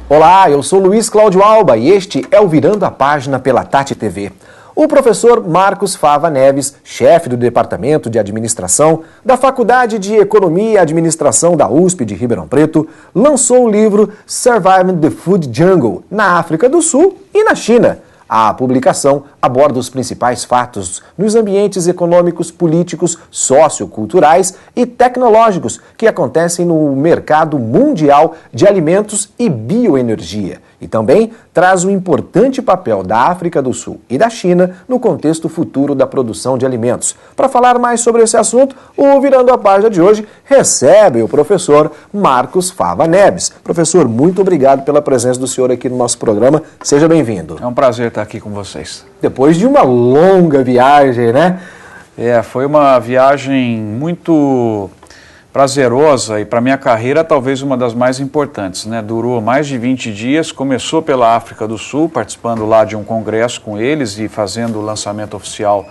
Olá, eu sou Luiz Cláudio Alba e este é o Virando a Página pela Tati TV. O professor Marcos Fava Neves, chefe do Departamento de Administração da Faculdade de Economia e Administração da USP de Ribeirão Preto, lançou o livro Surviving the Food Jungle, na África do Sul e na China. A publicação aborda os principais fatos nos ambientes econômicos, políticos, socioculturais e tecnológicos que acontecem no mercado mundial de alimentos e bioenergia. E também traz um importante papel da África do Sul e da China no contexto futuro da produção de alimentos. Para falar mais sobre esse assunto, o Virando a Página de hoje recebe o professor Marcos Fava Neves. Professor, muito obrigado pela presença do senhor aqui no nosso programa. Seja bem-vindo. É um prazer estar aqui com vocês. Depois de uma longa viagem, né? Foi uma viagem muito prazerosa e para minha carreira talvez uma das mais importantes, né? Durou mais de 20 dias, começou pela África do Sul, participando lá de um congresso com eles e fazendo o lançamento oficial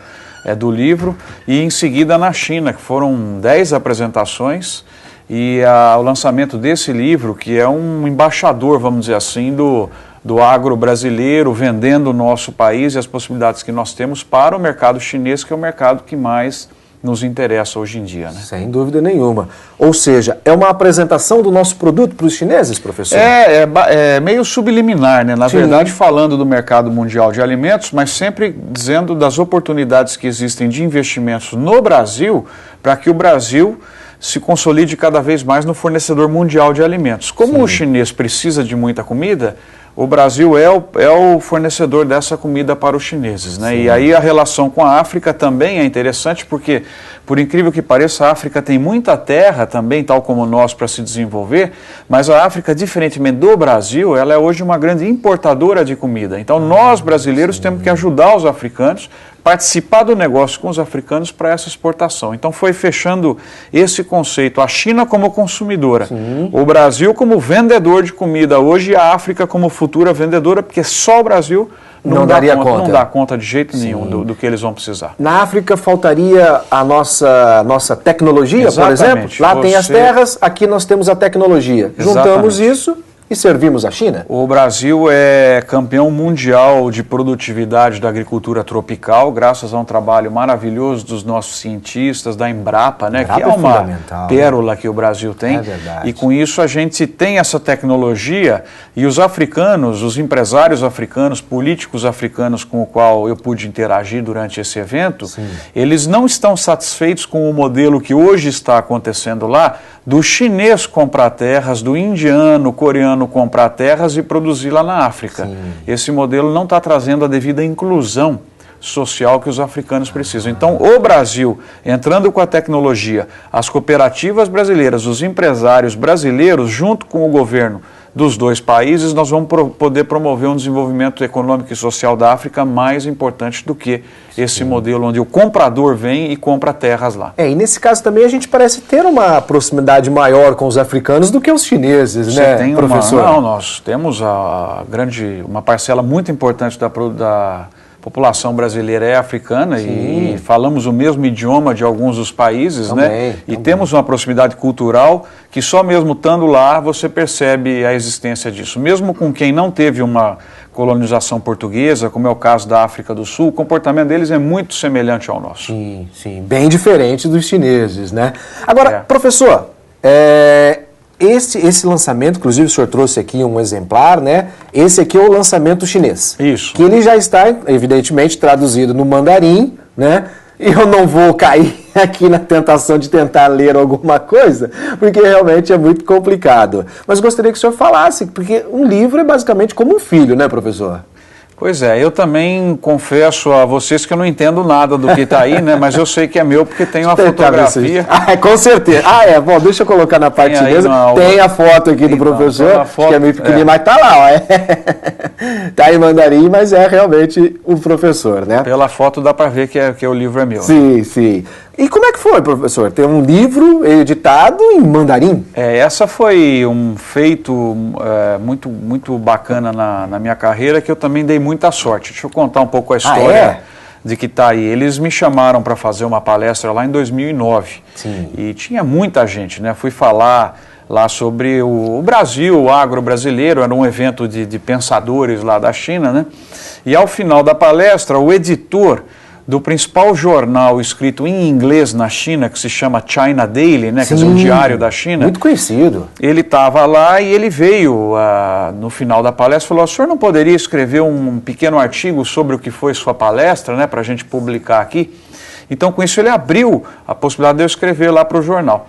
do livro, e em seguida na China, que foram 10 apresentações, e o lançamento desse livro, que é um embaixador, vamos dizer assim, do agro brasileiro, vendendo o nosso país e as possibilidades que nós temos para o mercado chinês, que é o mercado que mais nos interessa hoje em dia, né? Sem dúvida nenhuma. Ou seja, é uma apresentação do nosso produto para os chineses, professor? É meio subliminar, né? Na verdade, falando do mercado mundial de alimentos, mas sempre dizendo das oportunidades que existem de investimentos no Brasil, para que o Brasil se consolide cada vez mais no fornecedor mundial de alimentos. Como o chinês precisa de muita comida, o Brasil é o fornecedor dessa comida para os chineses, né? E aí a relação com a África também é interessante, porque, por incrível que pareça, a África tem muita terra também, tal como nós, para se desenvolver, mas a África, diferentemente do Brasil, ela é hoje uma grande importadora de comida. Então nós, brasileiros, temos que ajudar os africanos, participar do negócio com os africanos para essa exportação. Então foi fechando esse conceito, a China como consumidora, o Brasil como vendedor de comida hoje e a África como futura vendedora, porque só o Brasil não dá conta de jeito nenhum do que eles vão precisar. Na África faltaria a nossa tecnologia, Exatamente. Por exemplo? Lá tem as terras, aqui nós temos a tecnologia. Juntamos isso e servimos a China? O Brasil é campeão mundial de produtividade da agricultura tropical, graças a um trabalho maravilhoso dos nossos cientistas, da Embrapa, né, que é uma pérola que o Brasil tem. É verdade. E com isso a gente tem essa tecnologia e os africanos, os empresários africanos, políticos africanos com o qual eu pude interagir durante esse evento, eles não estão satisfeitos com o modelo que hoje está acontecendo lá, do chinês comprar terras, do indiano, coreano comprar terras e produzir lá na África. Esse modelo não está trazendo a devida inclusão social que os africanos precisam. Então, o Brasil, entrando com a tecnologia, as cooperativas brasileiras, os empresários brasileiros, junto com o governo dos dois países, nós vamos poder promover um desenvolvimento econômico e social da África mais importante do que esse modelo onde o comprador vem e compra terras lá. E nesse caso também a gente parece ter uma proximidade maior com os africanos do que os chineses, né, professor? Nós temos uma parcela muito importante da população brasileira é africana e falamos o mesmo idioma de alguns dos países, né? E temos uma proximidade cultural que só mesmo estando lá você percebe a existência disso. Mesmo com quem não teve uma colonização portuguesa, como é o caso da África do Sul, o comportamento deles é muito semelhante ao nosso. Sim, bem diferente dos chineses, né? Agora, professor, esse lançamento, inclusive o senhor trouxe aqui um exemplar, né? Esse aqui é o lançamento chinês. Isso. Que ele já está, evidentemente, traduzido no mandarim, né? E eu não vou cair aqui na tentação de tentar ler alguma coisa, porque realmente é muito complicado. Mas gostaria que o senhor falasse, porque um livro é basicamente como um filho, né, professor? Pois é, eu também confesso a vocês que eu não entendo nada do que está aí, né? Mas eu sei que é meu porque tem uma fotografia. Com certeza. Bom, deixa eu colocar na parte chinesa. Tem a foto aqui do professor, que é meio pequenininho, mas tá lá, ó. Tá em mandarim, mas é realmente o professor, né? Pela foto dá para ver que o livro é meu. Sim. E como é que foi, professor? Ter um livro editado em mandarim? Essa foi um feito muito bacana na minha carreira, que eu também dei muita sorte. Deixa eu contar um pouco a história de que está aí. Eles me chamaram para fazer uma palestra lá em 2009. E tinha muita gente, né? Fui falar lá sobre o Brasil, o agro brasileiro, era um evento de pensadores lá da China, né? E ao final da palestra, o editor do principal jornal escrito em inglês na China, que se chama China Daily, né? Quer dizer, um diário da China. Muito conhecido. Ele estava lá e ele veio no final da palestra e falou: o senhor não poderia escrever um pequeno artigo sobre o que foi sua palestra, né? Para a gente publicar aqui? Então, com isso, ele abriu a possibilidade de eu escrever lá para o jornal.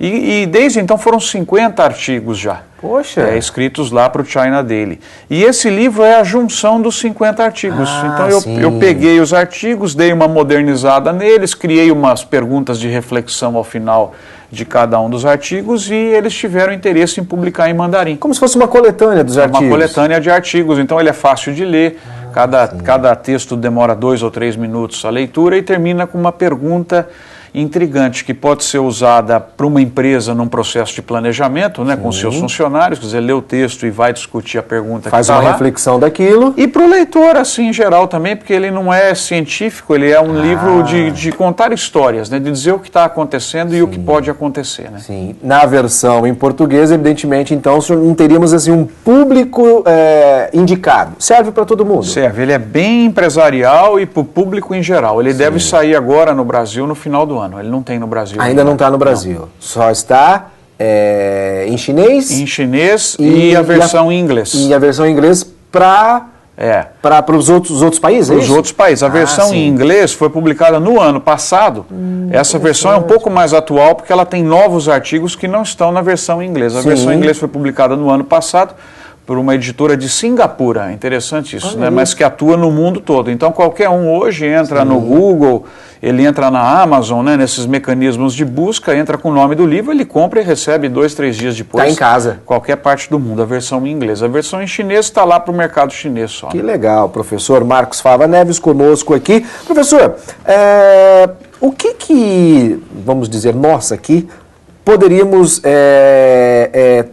E desde então foram 50 artigos já. Poxa! Escritos lá para o China Daily. E esse livro é a junção dos 50 artigos. Então eu peguei os artigos, dei uma modernizada neles, criei umas perguntas de reflexão ao final de cada um dos artigos e eles tiveram interesse em publicar em mandarim. Como se fosse uma coletânea dos artigos. Uma coletânea de artigos, então ele é fácil de ler. Cada texto demora 2 ou 3 minutos a leitura e termina com uma pergunta intrigante, que pode ser usada para uma empresa num processo de planejamento, né, com seus funcionários, quer dizer, lê o texto e vai discutir a pergunta faz que está lá. Faz uma reflexão daquilo. E para o leitor, assim, em geral também, porque ele não é científico, ele é um livro de contar histórias, né, de dizer o que está acontecendo e o que pode acontecer. Né? Sim. Na versão em português, evidentemente, então, não teríamos assim, um público indicado. Serve para todo mundo? Serve. Ele é bem empresarial e para o público em geral. Ele deve sair agora no Brasil no final do ano. Ele não tem no Brasil. Ainda não está no Brasil. Não. Só está em chinês? Em chinês e a versão em inglês. E a versão em inglês para os outros países? Para os outros países. A versão em inglês foi publicada no ano passado. Essa versão é um pouco mais atual porque ela tem novos artigos que não estão na versão em inglês. A versão em inglês foi publicada no ano passado por uma editora de Singapura, interessante isso, né? Mas que atua no mundo todo. Então qualquer um hoje entra no Google, ele entra na Amazon, né? Nesses mecanismos de busca, entra com o nome do livro, ele compra e recebe 2, 3 dias depois. Está em casa. Qualquer parte do mundo, a versão em inglês. A versão em chinês está lá para o mercado chinês só. Que legal, professor Marcos Fava Neves conosco aqui. Professor, o que, vamos dizer, nós aqui, poderíamos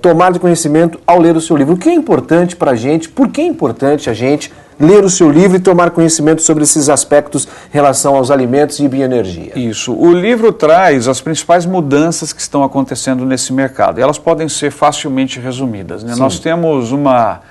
tomar de conhecimento ao ler o seu livro? O que é importante para a gente? Por que é importante a gente ler o seu livro e tomar conhecimento sobre esses aspectos em relação aos alimentos e bioenergia? Isso. O livro traz as principais mudanças que estão acontecendo nesse mercado. E elas podem ser facilmente resumidas, né? Nós temos uma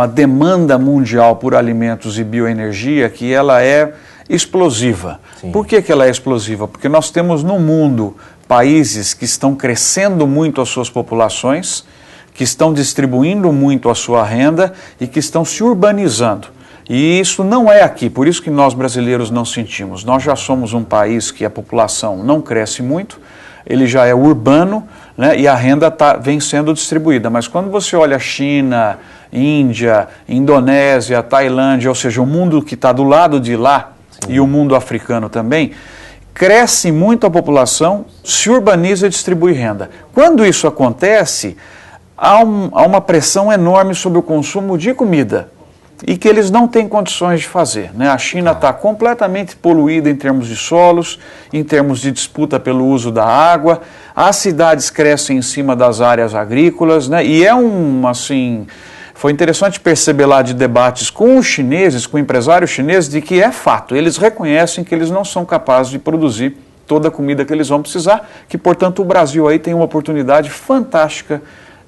demanda mundial por alimentos e bioenergia que ela é explosiva. Sim. Por que ela é explosiva? Porque nós temos no mundo países que estão crescendo muito as suas populações, que estão distribuindo muito a sua renda e que estão se urbanizando. E isso não é aqui, por isso que nós brasileiros não sentimos. Nós já somos um país que a população não cresce muito, ele já é urbano, né, e a renda vem sendo distribuída. Mas quando você olha China, Índia, Indonésia, Tailândia, ou seja, o mundo que está do lado de lá, e o mundo africano também, cresce muito a população, se urbaniza e distribui renda. Quando isso acontece, há uma pressão enorme sobre o consumo de comida e que eles não têm condições de fazer, né? A China está completamente poluída em termos de solos, em termos de disputa pelo uso da água, as cidades crescem em cima das áreas agrícolas, né? E foi interessante perceber lá de debates com os chineses, com empresários chineses, de que é fato, eles reconhecem que eles não são capazes de produzir toda a comida que eles vão precisar, que, portanto, o Brasil aí tem uma oportunidade fantástica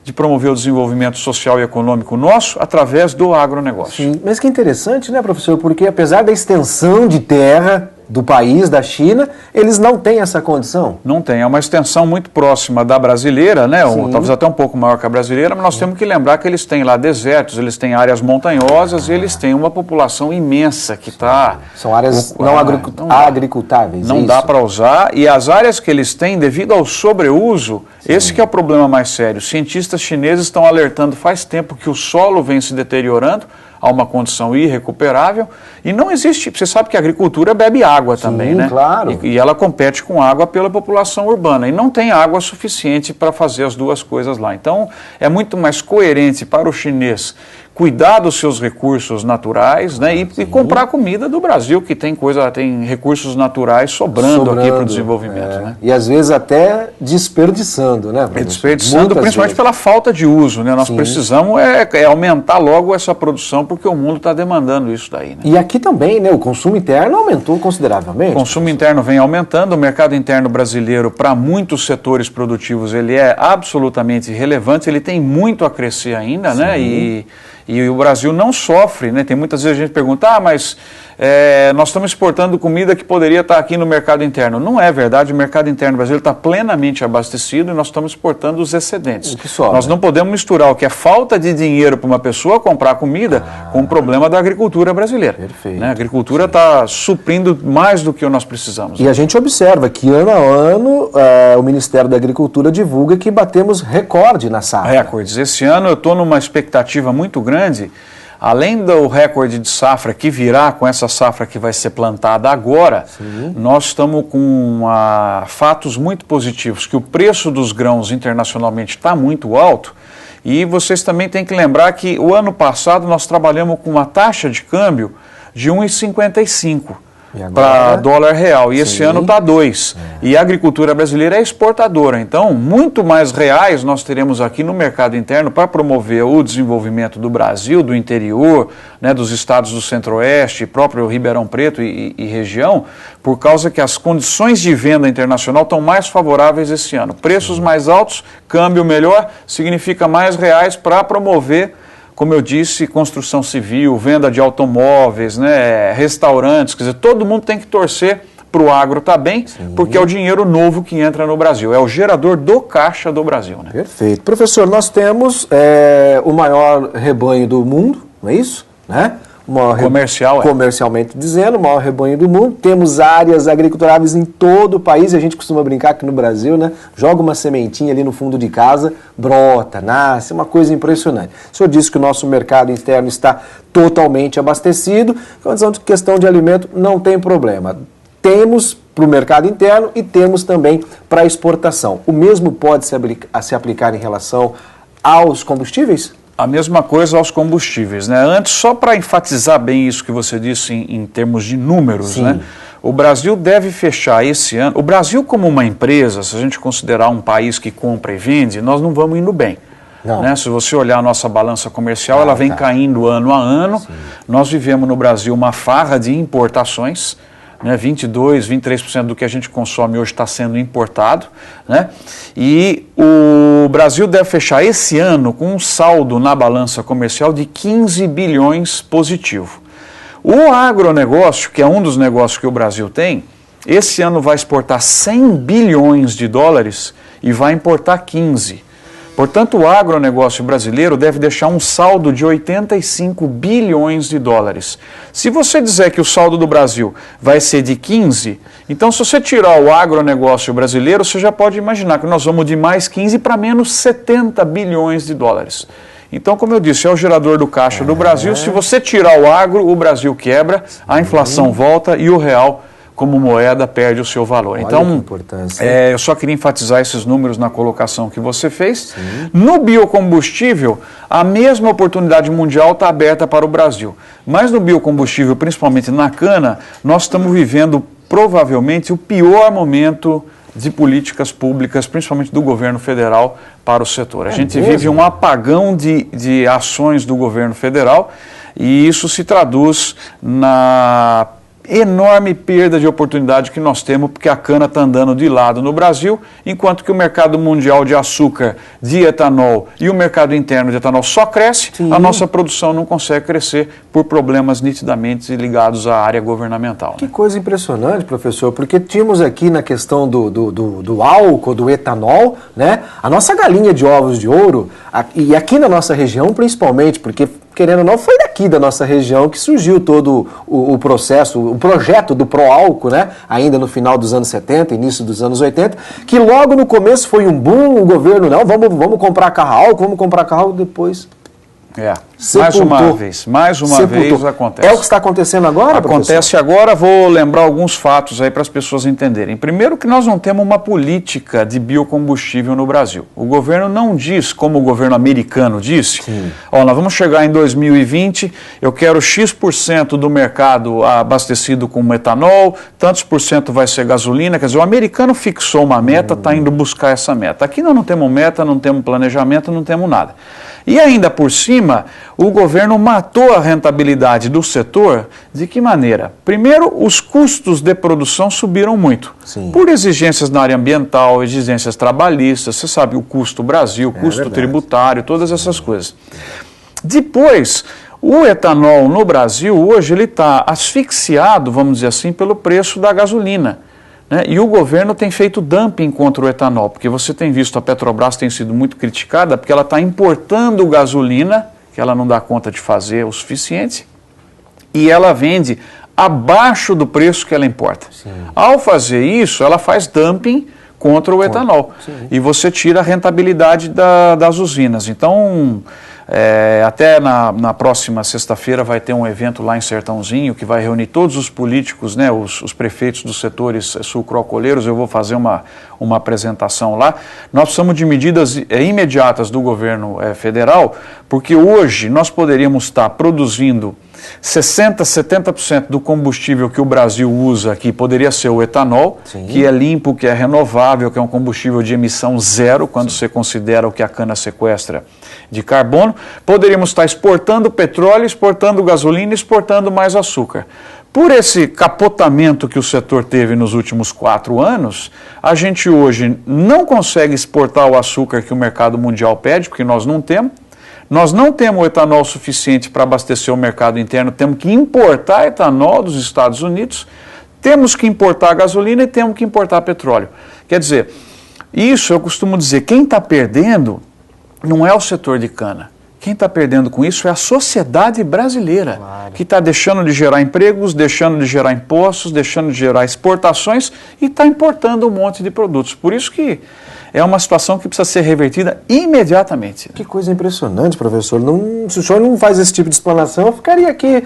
de promover o desenvolvimento social e econômico nosso através do agronegócio. Sim, mas que interessante, né, professor? Porque apesar da extensão de terra do país, da China, eles não têm essa condição. Não tem, é uma extensão muito próxima da brasileira, né? Talvez até um pouco maior que a brasileira, mas nós temos que lembrar que eles têm lá desertos, eles têm áreas montanhosas e eles têm uma população imensa que está... São áreas não agricultáveis. Não dá para usar, e as áreas que eles têm, devido ao sobreuso, esse que é o problema mais sério. Cientistas chineses estão alertando faz tempo que o solo vem se deteriorando a uma condição irrecuperável, e não existe, você sabe que a agricultura bebe água também, né? Claro. E ela compete com água pela população urbana, e não tem água suficiente para fazer as duas coisas lá. Então, é muito mais coerente para o chinês cuidar dos seus recursos naturais, né, e comprar comida do Brasil, que tem recursos naturais sobrando aqui para o desenvolvimento. Né? E às vezes até desperdiçando, né? Desperdiçando, principalmente pela falta de uso, né? Nós precisamos aumentar logo essa produção, porque o mundo está demandando isso daí. Né? E aqui também, né? O consumo interno aumentou consideravelmente. O consumo interno vem aumentando, o mercado interno brasileiro, para muitos setores produtivos, ele é absolutamente relevante, ele tem muito a crescer ainda, né? E o Brasil não sofre, né? Tem muitas vezes a gente pergunta, mas nós estamos exportando comida que poderia estar aqui no mercado interno. Não é verdade, o mercado interno brasileiro está plenamente abastecido e nós estamos exportando os excedentes. Nós não podemos misturar o que é falta de dinheiro para uma pessoa comprar comida com o problema da agricultura brasileira. Perfeito. Né? A agricultura está suprindo mais do que nós precisamos. E a gente observa que ano a ano o Ministério da Agricultura divulga que batemos recorde na safra. Recordes. Esse ano eu estou numa expectativa muito grande. Além do recorde de safra que virá com essa safra que vai ser plantada agora, nós estamos com fatos muito positivos, que o preço dos grãos internacionalmente está muito alto, e vocês também têm que lembrar que o ano passado nós trabalhamos com uma taxa de câmbio de 1,55 para dólar real, e esse ano está 2. E a agricultura brasileira é exportadora, então muito mais reais nós teremos aqui no mercado interno para promover o desenvolvimento do Brasil, do interior, né, dos estados do Centro-Oeste, próprio Ribeirão Preto e região, por causa que as condições de venda internacional estão mais favoráveis esse ano. Preços mais altos, câmbio melhor, significa mais reais para promover, como eu disse, construção civil, venda de automóveis, né, restaurantes, quer dizer, todo mundo tem que torcer para o agro estar bem, porque é o dinheiro novo que entra no Brasil, é o gerador do caixa do Brasil. Né? Perfeito. Professor, nós temos o maior rebanho do mundo, não é isso? Né? Comercialmente dizendo, o maior rebanho do mundo. Temos áreas agriculturáveis em todo o país, e a gente costuma brincar que no Brasil, né, joga uma sementinha ali no fundo de casa, brota, nasce, uma coisa impressionante. O senhor disse que o nosso mercado interno está totalmente abastecido, questão de alimento não tem problema. Temos para o mercado interno e temos também para a exportação. O mesmo pode se aplicar em relação aos combustíveis? A mesma coisa aos combustíveis, né? Antes, só para enfatizar bem isso que você disse em termos de números, né? O Brasil deve fechar esse ano. O Brasil, como uma empresa, se a gente considerar um país que compra e vende, nós não vamos indo bem. Né? Se você olhar a nossa balança comercial, ela vem caindo ano a ano. Nós vivemos no Brasil uma farra de importações. Né, 22%, 23% do que a gente consome hoje está sendo importado, né? E o Brasil deve fechar esse ano com um saldo na balança comercial de 15 bilhões positivo. O agronegócio, que é um dos negócios que o Brasil tem, esse ano vai exportar 100 bilhões de dólares e vai importar 15. Portanto, o agronegócio brasileiro deve deixar um saldo de 85 bilhões de dólares. Se você dizer que o saldo do Brasil vai ser de 15, então se você tirar o agronegócio brasileiro, você já pode imaginar que nós vamos de mais 15 para menos 70 bilhões de dólares. Então, como eu disse, é o gerador do caixa do Brasil. Se você tirar o agro, o Brasil quebra, a inflação volta e o real, como moeda, perde o seu valor. Olha, então, eu só queria enfatizar esses números na colocação que você fez. No biocombustível, a mesma oportunidade mundial está aberta para o Brasil. Mas no biocombustível, principalmente na cana, nós estamos vivendo provavelmente o pior momento de políticas públicas, principalmente do governo federal, para o setor. A gente vive um apagão de ações do governo federal, e isso se traduz na enorme perda de oportunidade que nós temos, porque a cana está andando de lado no Brasil, enquanto que o mercado mundial de açúcar, de etanol e o mercado interno de etanol só cresce, a nossa produção não consegue crescer por problemas nitidamente ligados à área governamental. Que coisa impressionante, professor, porque tínhamos aqui na questão do álcool, do etanol, né, a nossa galinha de ovos de ouro, e aqui na nossa região principalmente, porque querendo ou não, foi daqui da nossa região que surgiu todo o processo, o projeto do Proálcool, né? Ainda no final dos anos 70, início dos anos 80, que logo no começo foi um boom, o governo, não, vamos comprar carro álcool, depois Mais uma vez acontece. É o que está acontecendo agora, Acontece agora, vou lembrar alguns fatos aí para as pessoas entenderem. Primeiro que nós não temos uma política de biocombustível no Brasil. O governo não diz, como o governo americano disse, nós vamos chegar em 2020, eu quero X% do mercado abastecido com metanol, tantos por cento vai ser gasolina. Quer dizer, o americano fixou uma meta, está indo buscar essa meta. Aqui nós não temos meta, não temos planejamento, não temos nada. E ainda por cima, o governo matou a rentabilidade do setor. De que maneira? Primeiro, os custos de produção subiram muito. Por exigências na área ambiental, exigências trabalhistas, você sabe, o custo Brasil, custo tributário, todas essas coisas. Depois, o etanol no Brasil hoje ele está asfixiado, vamos dizer assim, pelo preço da gasolina. E o governo tem feito dumping contra o etanol, porque você tem visto a Petrobras tem sido muito criticada porque ela está importando gasolina, que ela não dá conta de fazer o suficiente, e ela vende abaixo do preço que ela importa. Ao fazer isso, ela faz dumping contra o etanol. E você tira a rentabilidade das usinas. Então, até na próxima sexta-feira vai ter um evento lá em Sertãozinho que vai reunir todos os políticos, né, os prefeitos dos setores sucroalcooleiros. Eu vou fazer uma apresentação lá. Nós precisamos de medidas imediatas do governo federal, porque hoje nós poderíamos estar produzindo 60%, 70% do combustível que o Brasil usa aqui poderia ser o etanol, que é limpo, que é renovável, que é um combustível de emissão zero, quando você considera o que a cana sequestra de carbono. Poderíamos estar exportando petróleo, exportando gasolina, exportando mais açúcar. Por esse capotamento que o setor teve nos últimos 4 anos, a gente hoje não consegue exportar o açúcar que o mercado mundial pede, porque nós não temos. Nós não temos etanol suficiente para abastecer o mercado interno, temos que importar etanol dos Estados Unidos, temos que importar gasolina e temos que importar petróleo. Quer dizer, isso eu costumo dizer, quem está perdendo não é o setor de cana. Quem está perdendo com isso é a sociedade brasileira, que está deixando de gerar empregos, deixando de gerar impostos, deixando de gerar exportações e está importando um monte de produtos. Por isso que é uma situação que precisa ser revertida imediatamente. Que coisa impressionante, professor. Se o senhor não faz esse tipo de explanação, eu ficaria aqui,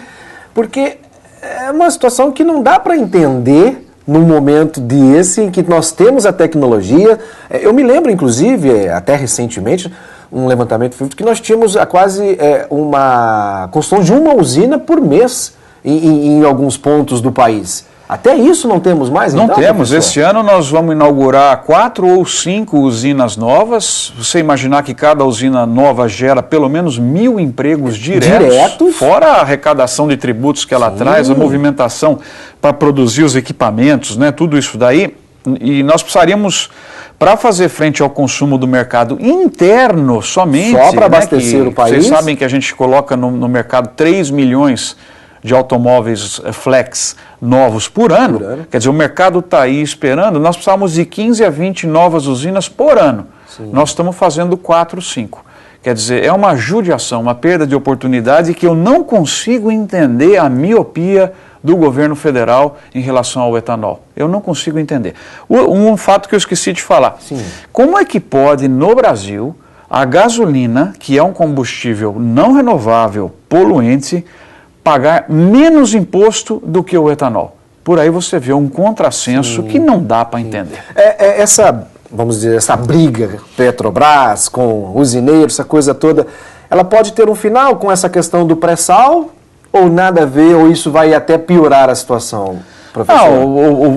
porque é uma situação que não dá para entender num momento desse em que nós temos a tecnologia. Eu me lembro, inclusive, até recentemente, um levantamento feito que nós tínhamos quase uma construção de uma usina por mês em alguns pontos do país. Até isso não temos mais, não então, temos. professor? Esse ano nós vamos inaugurar 4 ou 5 usinas novas. Você imaginar que cada usina nova gera pelo menos 1.000 empregos diretos, fora a arrecadação de tributos que ela traz, a movimentação para produzir os equipamentos, né, tudo isso daí. E nós precisaríamos, para fazer frente ao consumo do mercado interno somente, só para abastecer o país. Vocês sabem que a gente coloca no mercado 3 milhões de automóveis flex novos por ano. Quer dizer, o mercado está aí esperando, nós precisamos de 15 a 20 novas usinas por ano. Nós estamos fazendo 4, 5. Quer dizer, é uma judiação, uma perda de oportunidade que eu não consigo entender a miopia do governo federal em relação ao etanol. Eu não consigo entender. Um fato que eu esqueci de falar. Como é que pode, no Brasil, a gasolina, que é um combustível não renovável, poluente, pagar menos imposto do que o etanol? Por aí você vê um contrassenso que não dá para entender. Vamos dizer, essa briga Petrobras com usineiros, essa coisa toda, ela pode ter um final com essa questão do pré-sal ou nada a ver, ou isso vai até piorar a situação, professor?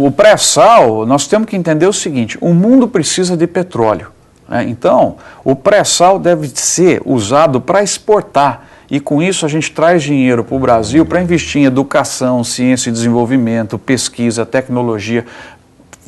O pré-sal, nós temos que entender o seguinte, o mundo precisa de petróleo, né? Então, o pré-sal deve ser usado para exportar. E com isso a gente traz dinheiro para o Brasil para investir em educação, ciência e desenvolvimento, pesquisa, tecnologia,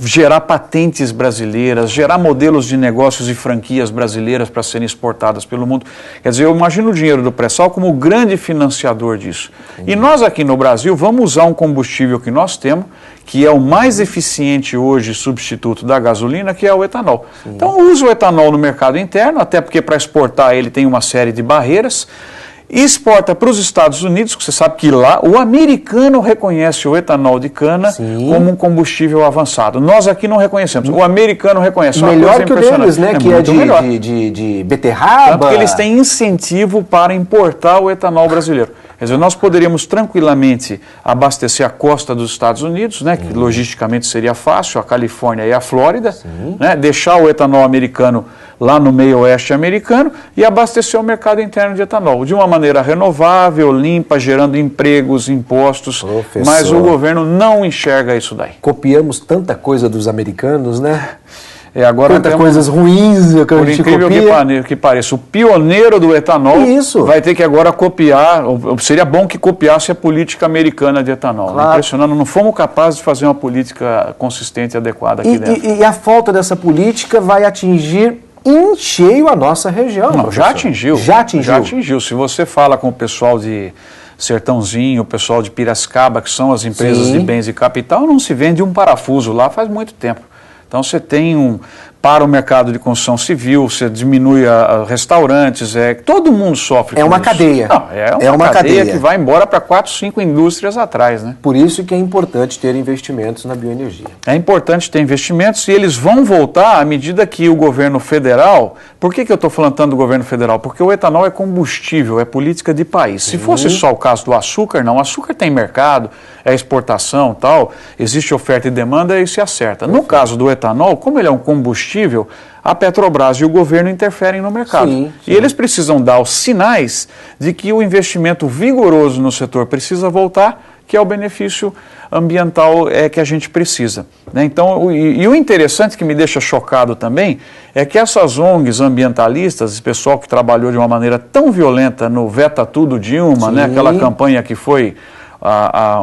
gerar patentes brasileiras, gerar modelos de negócios e franquias brasileiras para serem exportadas pelo mundo. Quer dizer, eu imagino o dinheiro do pré-sal como o grande financiador disso. E nós aqui no Brasil vamos usar um combustível que nós temos, que é o mais eficiente hoje substituto da gasolina, que é o etanol. Então usa o etanol no mercado interno, até porque para exportar ele tem uma série de barreiras. e exporta para os Estados Unidos, que você sabe que lá o americano reconhece o etanol de cana como um combustível avançado. Nós aqui não reconhecemos. O americano reconhece. Melhor que o deles, né? Que é de beterraba. Tanto que eles têm incentivo para importar o etanol brasileiro. Quer dizer, nós poderíamos tranquilamente abastecer a costa dos Estados Unidos, né, que logisticamente seria fácil, a Califórnia e a Flórida, né, deixar o etanol americano lá no meio oeste americano e abastecer o mercado interno de etanol, de uma maneira renovável, limpa, gerando empregos, impostos, mas o governo não enxerga isso daí. Copiamos tanta coisa dos americanos, né? Agora quantas coisas ruins que a gente copia. Por incrível que pareça, o pioneiro do etanol vai ter que agora copiar, seria bom que copiasse a política americana de etanol. Claro. Impressionante, não fomos capazes de fazer uma política consistente e adequada aqui dentro. E a falta dessa política vai atingir em cheio a nossa região. Não, já atingiu. Já atingiu. Se você fala com o pessoal de Sertãozinho, o pessoal de Piracicaba, que são as empresas de bens e capital, não se vende um parafuso lá faz muito tempo. Então você tem para o mercado de construção civil, você diminui restaurantes, todo mundo sofre com uma isso. Cadeia. Não, é uma cadeia que vai embora para 4, 5 indústrias atrás, né? Por isso que é importante ter investimentos na bioenergia. É importante ter investimentos e eles vão voltar à medida que o governo federal... Por que eu estou falando tanto do governo federal? Porque o etanol é combustível, é política de país. Se fosse só o caso do açúcar, não. O açúcar tem mercado, é exportação e tal, existe oferta e demanda e se acerta. No caso do etanol, como ele é um combustível, a Petrobras e o governo interferem no mercado. E eles precisam dar os sinais de que o investimento vigoroso no setor precisa voltar, que é o benefício ambiental que a gente precisa. Né? Então, o interessante que me deixa chocado também é que essas ONGs ambientalistas, esse pessoal que trabalhou de uma maneira tão violenta no Veta Tudo Dilma, né? Aquela campanha que foi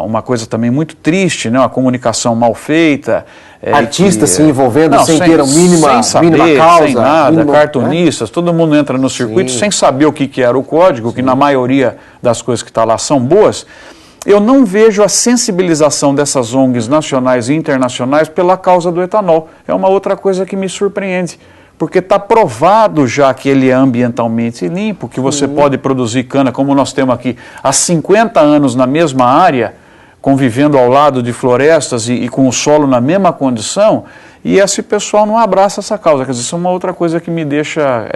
uma coisa também muito triste, né? Uma comunicação mal feita. Artistas se envolvendo sem ter a mínima causa. Sem nada, cartunistas, todo mundo entra no circuito sem saber o que era o código, que na maioria das coisas que está lá são boas. Eu não vejo a sensibilização dessas ONGs nacionais e internacionais pela causa do etanol. É uma outra coisa que me surpreende, porque está provado já que ele é ambientalmente limpo, que você pode produzir cana, como nós temos aqui, há 50 anos na mesma área, convivendo ao lado de florestas e com o solo na mesma condição, e esse pessoal não abraça essa causa. Quer dizer, isso é uma outra coisa que me deixa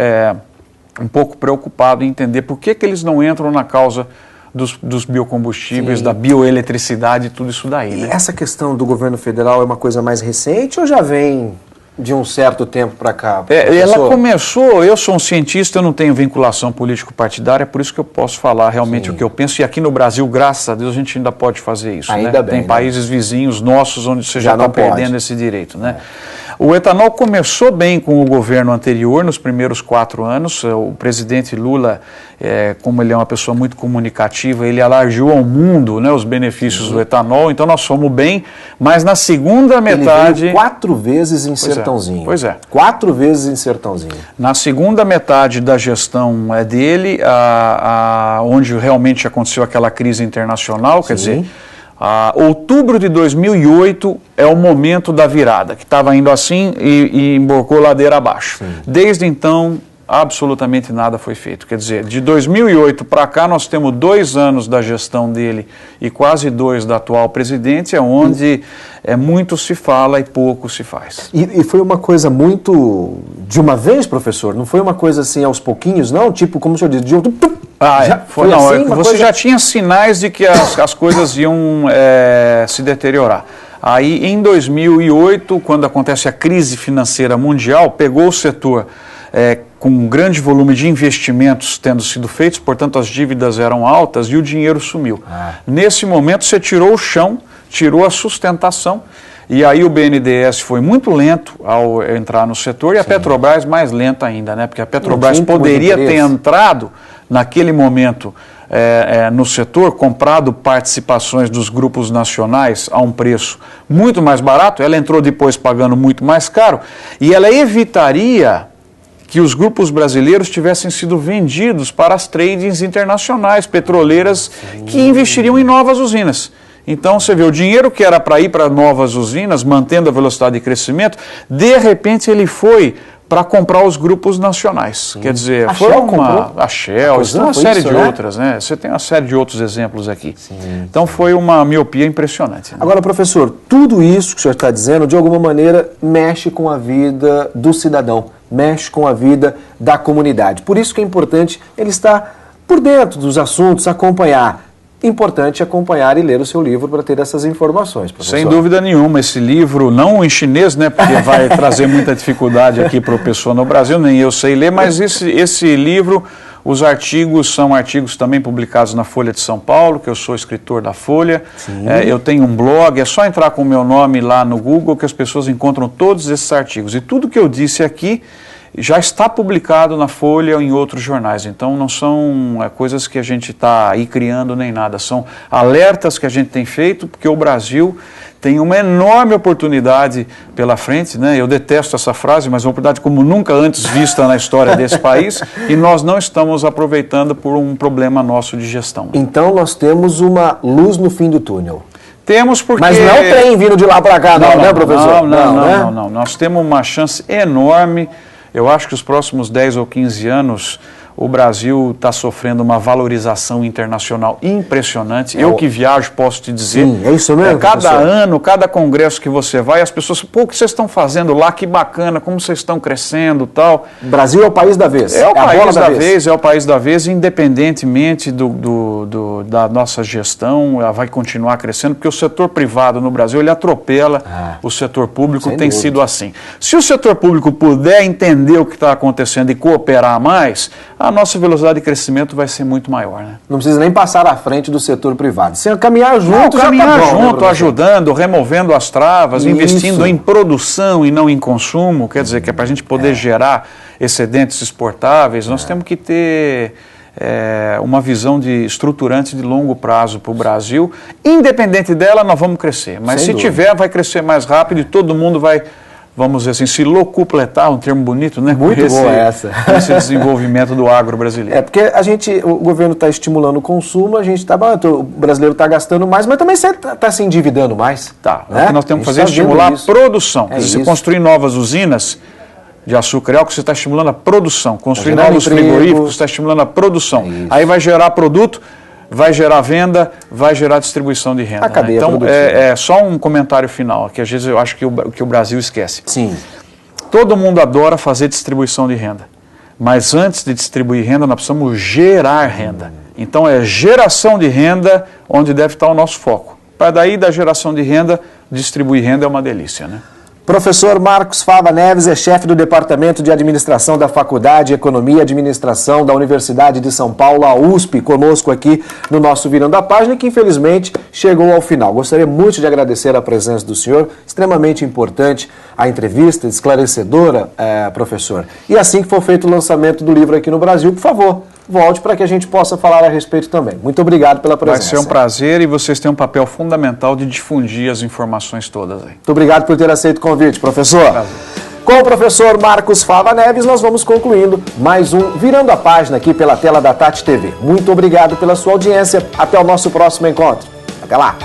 um pouco preocupado em entender por que eles não entram na causa dos biocombustíveis, da bioeletricidade e tudo isso daí. E essa questão do governo federal é uma coisa mais recente ou já vem de um certo tempo para cá? Ela começou, eu sou um cientista, eu não tenho vinculação político-partidária, por isso que eu posso falar realmente o que eu penso, e aqui no Brasil, graças a Deus, a gente ainda pode fazer isso. Ainda bem, tem países vizinhos nossos onde você já está perdendo esse direito. Né? O etanol começou bem com o governo anterior, nos primeiros 4 anos. O presidente Lula, como ele é uma pessoa muito comunicativa, ele alargou ao mundo, né, os benefícios do etanol, então nós fomos bem, mas na segunda metade... Ele veio 4 vezes em Sertãozinho. Pois é. 4 vezes em Sertãozinho. Na segunda metade da gestão dele, onde realmente aconteceu aquela crise internacional, quer dizer... outubro de 2008 é o momento da virada, que estava indo assim e emborcou ladeira abaixo. Desde então, absolutamente nada foi feito. Quer dizer, de 2008 para cá, nós temos 2 anos da gestão dele e quase 2 da atual presidente, onde muito se fala e pouco se faz. E foi uma coisa muito de uma vez, professor? Não foi uma coisa assim aos pouquinhos, não? Tipo, como o senhor diz, foi assim, você já tinha sinais de que as coisas iam se deteriorar. Aí, em 2008, quando acontece a crise financeira mundial, pegou o setor com um grande volume de investimentos tendo sido feitos, portanto as dívidas eram altas e o dinheiro sumiu. Nesse momento você tirou o chão, tirou a sustentação, e aí o BNDES foi muito lento ao entrar no setor e a Petrobras mais lenta ainda, né? Porque a Petrobras poderia ter entrado naquele momento no setor, comprado participações dos grupos nacionais a um preço muito mais barato, ela entrou depois pagando muito mais caro e ela evitaria que os grupos brasileiros tivessem sido vendidos para as tradings internacionais, petroleiras, que investiriam em novas usinas. Então, você vê, o dinheiro que era para ir para novas usinas, mantendo a velocidade de crescimento, de repente ele foi para comprar os grupos nacionais. Quer dizer, A foi Shell uma... comprou? A Shell, uma série de outras, né? Você tem uma série de outros exemplos aqui. Então foi uma miopia impressionante. Né? Agora, professor, tudo isso que o senhor está dizendo, de alguma maneira, mexe com a vida do cidadão, mexe com a vida da comunidade. Por isso que é importante ele estar por dentro dos assuntos, acompanhar. Importante acompanhar e ler o seu livro para ter essas informações, professor. Sem dúvida nenhuma, esse livro, não em chinês, né, porque vai trazer muita dificuldade aqui para o pessoal no Brasil, nem eu sei ler, mas esse livro, os artigos são artigos também publicados na Folha de São Paulo, que eu sou escritor da Folha, eu tenho um blog, é só entrar com o meu nome lá no Google que as pessoas encontram todos esses artigos. E tudo que eu disse aqui já está publicado na Folha ou em outros jornais, então não são coisas que a gente está aí criando nem nada, são alertas que a gente tem feito, porque o Brasil tem uma enorme oportunidade pela frente, né? Eu detesto essa frase, mas uma oportunidade como nunca antes vista na história desse país, e nós não estamos aproveitando por um problema nosso de gestão. Então nós temos uma luz no fim do túnel. Temos porque... Mas não tem vindo de lá para cá, não, né, professor? Não. Nós temos uma chance enorme. Eu acho que os próximos 10 ou 15 anos o Brasil está sofrendo uma valorização internacional impressionante. Eu que viajo posso te dizer. Sim, é isso mesmo, cada professor? ano, cada congresso que você vai, as pessoas, pô, o que vocês estão fazendo lá? Que bacana, como vocês estão crescendo e tal. O Brasil é o país da vez. É o país da vez, é o país da vez, independentemente da nossa gestão, ela vai continuar crescendo, porque o setor privado no Brasil, ele atropela o setor público, tem sido assim. Se o setor público puder entender o que está acontecendo e cooperar mais, a nossa velocidade de crescimento vai ser muito maior, né? Não precisa nem passar à frente do setor privado. Se caminhar junto, caminhar já tá bom, junto, né, ajudando, removendo as travas, Isso. investindo em produção e não em consumo, quer dizer, que é para a gente poder gerar excedentes exportáveis, nós temos que ter uma visão estruturante de longo prazo para o Brasil. Independente dela, nós vamos crescer, mas se tiver, vai crescer mais rápido e todo mundo vai, vamos dizer assim, se locupletar, um termo bonito, né? Muito boa essa. Esse desenvolvimento do agro brasileiro. Porque o governo está estimulando o consumo, o brasileiro está gastando mais, mas também você está se endividando mais. Tá, né? O que nós temos que fazer é estimular a produção. Quer dizer, você construir novas usinas de açúcar e álcool, você está estimulando a produção. Construir novos frigoríficos, você está estimulando a produção. Aí vai gerar produto, vai gerar venda, vai gerar distribuição de renda. Né? Então, só um comentário final, que às vezes eu acho que o Brasil esquece. Sim. Todo mundo adora fazer distribuição de renda, mas antes de distribuir renda, nós precisamos gerar renda. Então, é geração de renda onde deve estar o nosso foco. Para daí, da geração de renda, distribuir renda é uma delícia, né? Professor Marcos Fava Neves é chefe do Departamento de Administração da Faculdade de Economia e Administração da Universidade de São Paulo, a USP, conosco aqui no nosso Virando a Página, que infelizmente chegou ao final. Gostaria muito de agradecer a presença do senhor, extremamente importante a entrevista, esclarecedora, professor. E assim que for feito o lançamento do livro aqui no Brasil, por favor, volte para que a gente possa falar a respeito também. Muito obrigado pela presença. Vai ser um prazer e vocês têm um papel fundamental de difundir as informações todas aí. Muito obrigado por ter aceito o convite, professor. Prazer. Com o professor Marcos Fava Neves, nós vamos concluindo mais um Virando a Página aqui pela tela da Tati TV. Muito obrigado pela sua audiência. Até o nosso próximo encontro. Até lá.